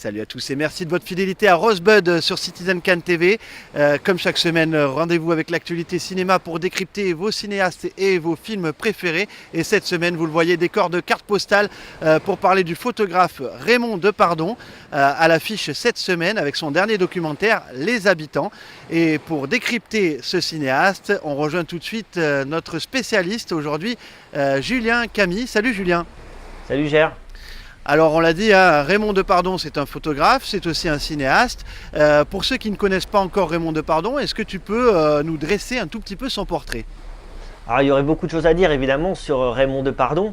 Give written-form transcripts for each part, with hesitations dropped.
Salut à tous et merci de votre fidélité à Rosebud sur Citizen Cannes TV. Comme chaque semaine, rendez-vous avec l'actualité cinéma pour décrypter vos cinéastes et vos films préférés. Et cette semaine, vous le voyez, décor de carte postale pour parler du photographe Raymond Depardon à l'affiche cette semaine avec son dernier documentaire Les Habitants. Et pour décrypter ce cinéaste, on rejoint tout de suite notre spécialiste aujourd'hui, Julien Camille. Salut Julien. Salut Gère. Alors on l'a dit, hein, Raymond Depardon c'est un photographe, c'est aussi un cinéaste. Pour ceux qui ne connaissent pas encore Raymond Depardon, est-ce que tu peux nous dresser un tout petit peu son portrait ? Alors il y aurait beaucoup de choses à dire évidemment sur Raymond Depardon.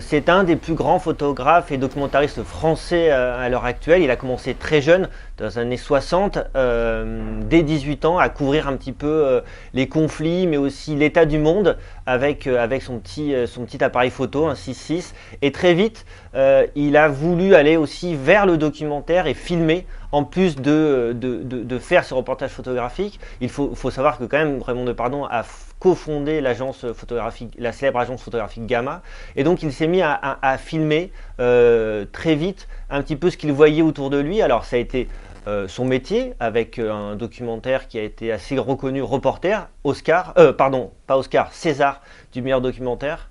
C'est un des plus grands photographes et documentaristes français à l'heure actuelle. Il a commencé très jeune, dans les années 60, dès 18 ans, à couvrir un petit peu les conflits, mais aussi l'état du monde avec son petit appareil photo, un 6.6. Et très vite, il a voulu aller aussi vers le documentaire et filmer, en plus de faire ce reportage photographique. Il faut savoir que quand même Raymond Depardon a cofondé l'agence photographique, la célèbre agence photographique Gamma, et donc il s'est mis à filmer très vite un petit peu ce qu'il voyait autour de lui. Alors ça a été son métier avec un documentaire qui a été assez reconnu, Reporter, César du meilleur documentaire.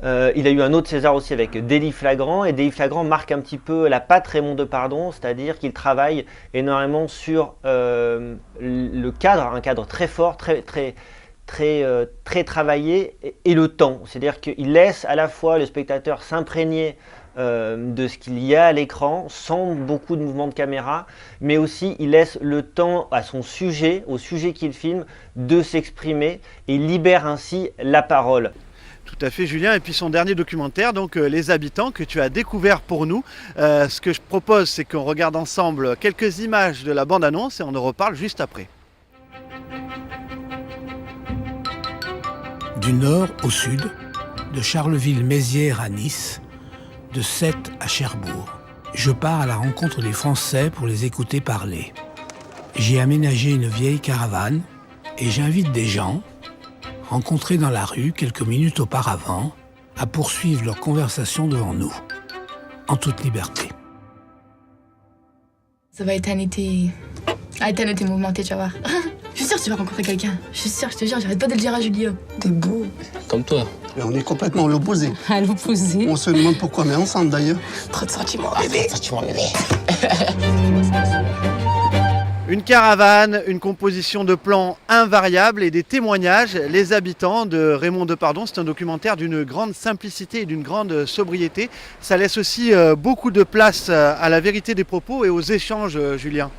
Il a eu un autre César aussi avec Délit flagrant, et Délit flagrant marque un petit peu la patte Raymond Depardon, c'est-à-dire qu'il travaille énormément sur le cadre, un cadre très fort, très travaillé, et le temps. C'est-à-dire qu'il laisse à la fois le spectateur s'imprégner de ce qu'il y a à l'écran, sans beaucoup de mouvements de caméra, mais aussi il laisse le temps à son sujet, au sujet qu'il filme, de s'exprimer, et libère ainsi la parole. Tout à fait Julien, et puis son dernier documentaire, donc Les Habitants, que tu as découvert pour nous. Ce que je propose, c'est qu'on regarde ensemble quelques images de la bande-annonce et on en reparle juste après. Du nord au sud, de Charleville-Mézières à Nice, de Sète à Cherbourg, je pars à la rencontre des Français pour les écouter parler. J'ai aménagé une vieille caravane et j'invite des gens rencontrés dans la rue quelques minutes auparavant, à poursuivre leur conversation devant nous, en toute liberté. Ça va être un été mouvementé, tu vas voir. Je suis sûre que tu vas rencontrer quelqu'un. Je suis sûre, je te jure, j'arrête pas de le dire à Julio. T'es beau. Comme toi. Mais on est complètement à l'opposé. À l'opposé. On se demande pourquoi, mais ensemble d'ailleurs. Trop de sentiments, bébé. Une caravane, une composition de plans invariables et des témoignages. Les Habitants de Raymond Depardon, c'est un documentaire d'une grande simplicité et d'une grande sobriété. Ça laisse aussi beaucoup de place à la vérité des propos et aux échanges, Julien.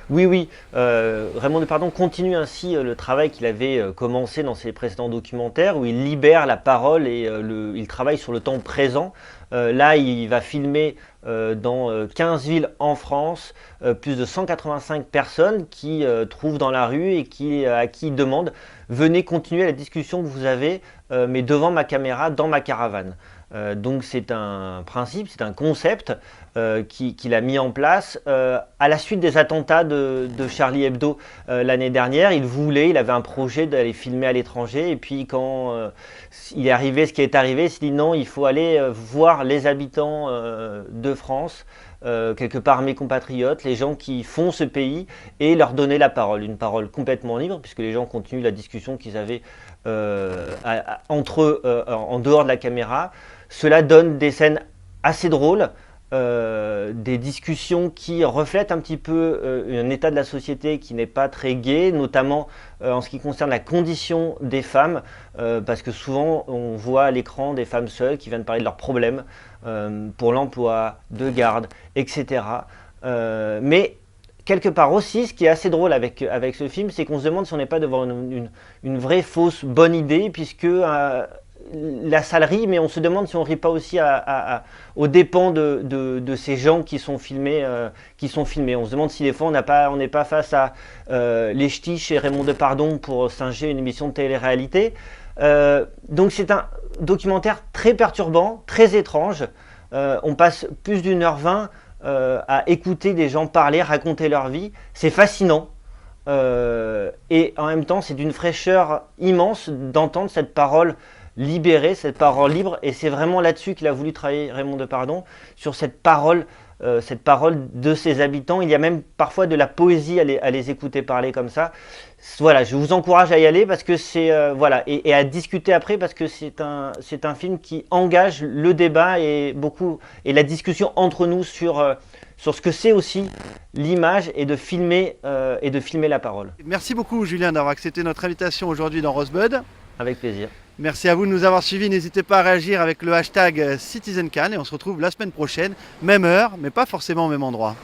Oui, Raymond Depardon continue ainsi le travail qu'il avait commencé dans ses précédents documentaires, où il libère la parole et il travaille sur le temps présent. Là, il va filmer dans 15 villes en France, plus de 185 personnes qui trouvent dans la rue et à qui il demande « Venez continuer la discussion que vous avez, mais devant ma caméra, dans ma caravane ». Donc c'est un principe, c'est un concept qu'il a mis en place à la suite des attentats de Charlie Hebdo l'année dernière. Il avait un projet d'aller filmer à l'étranger, et puis quand il est arrivé ce qui est arrivé, il s'est dit non, il faut aller voir les habitants de France, quelque part mes compatriotes, les gens qui font ce pays, et leur donner la parole, une parole complètement libre, puisque les gens continuent la discussion qu'ils avaient entre eux en dehors de la caméra. Cela donne des scènes assez drôles, des discussions qui reflètent un petit peu un état de la société qui n'est pas très gai, notamment en ce qui concerne la condition des femmes, parce que souvent on voit à l'écran des femmes seules qui viennent parler de leurs problèmes pour l'emploi, de garde, etc. Mais quelque part aussi, ce qui est assez drôle avec ce film, c'est qu'on se demande si on n'est pas devant une vraie fausse bonne idée, puisque la salle rit, mais on se demande si on ne rit pas aussi aux dépens de ces gens qui sont filmés. On se demande si des fois on n'est pas face à les ch'tis chez Raymond Depardon pour singer une émission de télé-réalité. Donc c'est un documentaire très perturbant, très étrange. On passe plus d'1h20 à écouter des gens parler, raconter leur vie. C'est fascinant. Et en même temps, c'est d'une fraîcheur immense d'entendre cette parole libérer, cette parole libre. Et c'est vraiment là-dessus qu'il a voulu travailler, Raymond Depardon, sur cette parole de ses habitants. Il y a même parfois de la poésie à les écouter parler comme ça. Voilà, je vous encourage à y aller parce que c'est voilà, et à discuter après parce que c'est un film qui engage le débat et la discussion entre nous sur ce que c'est aussi l'image et de filmer la parole. Merci beaucoup Julien d'avoir accepté notre invitation aujourd'hui dans Rosebud. Avec plaisir. Merci à vous de nous avoir suivis. N'hésitez pas à réagir avec le hashtag CitizenCan et on se retrouve la semaine prochaine, même heure, mais pas forcément au même endroit.